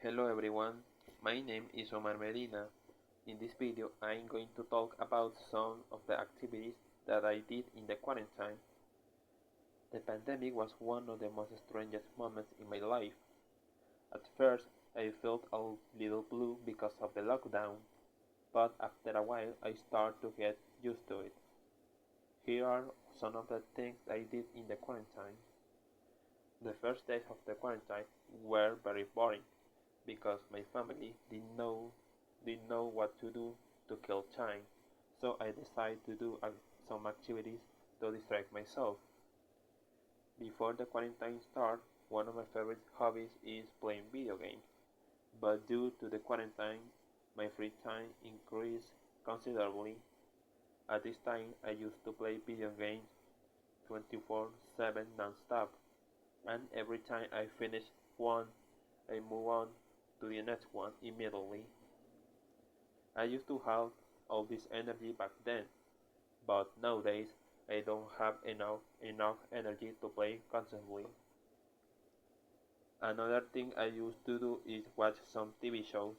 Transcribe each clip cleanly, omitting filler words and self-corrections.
Hello everyone, my name is Omar Medina. In this video I am going to talk about some of the activities that I did in the quarantine. The pandemic was one of the most strangest moments in my life. At first I felt a little blue because of the lockdown, but after a while I started to get used to it. Here are some of the things I did in the quarantine. The first days of the quarantine were very boring because my family didn't know what to do to kill time. So I decided to do some activities to distract myself. Before the quarantine started, one of my favorite hobbies is playing video games. But due to the quarantine, my free time increased considerably. At this time, I used to play video games 24/7 non-stop, and every time I finished one, I move on to the next one immediately. I used to have all this energy back then, but nowadays I don't have enough energy to play constantly. Another thing I used to do is watch some TV shows.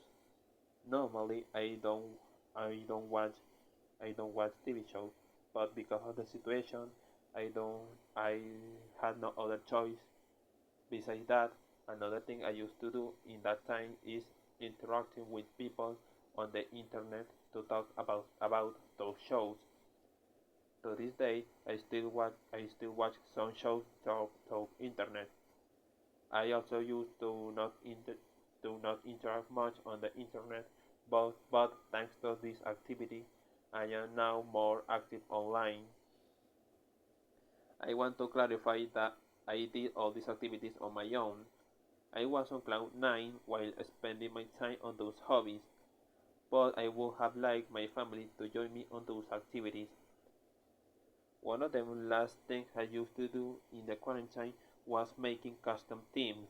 Normally I don't watch TV shows, but because of the situation, I had no other choice. Besides that, another thing I used to do in that time is interacting with people on the internet to talk about those shows. To this day, I still watch some shows through internet. I also used to not interact much on the internet, but thanks to this activity, I am now more active online. I want to clarify that I did all these activities on my own. I was on cloud 9 while spending my time on those hobbies, but I would have liked my family to join me on those activities. One of the last things I used to do in the quarantine was making custom themes.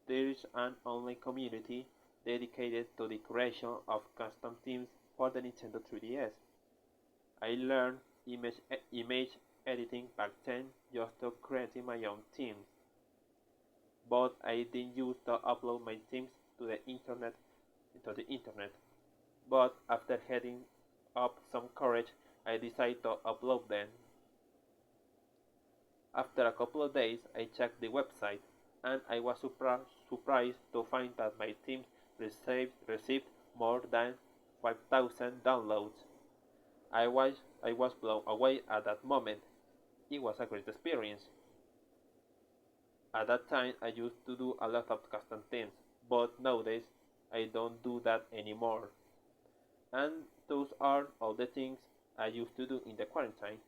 There is an online community dedicated to the creation of custom themes for the Nintendo 3DS. I learned image editing back then just to create my own themes, but I didn't used to upload my themes to the internet. But after heading up some courage, I decided to upload them. After a couple of days, I checked the website, and I was surprised to find that my themes received more than 5,000 downloads. I was blown away at that moment. It was a great experience. At that time, I used to do a lot of custom themes, but nowadays I don't do that anymore. And those are all the things I used to do in the quarantine.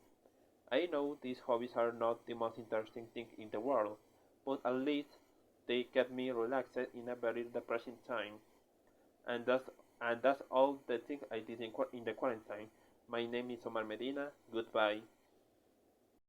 I know these hobbies are not the most interesting thing in the world, but at least they kept me relaxed in a very depressing time. And that's all the things I did in the quarantine. My name is Omar Medina. Goodbye.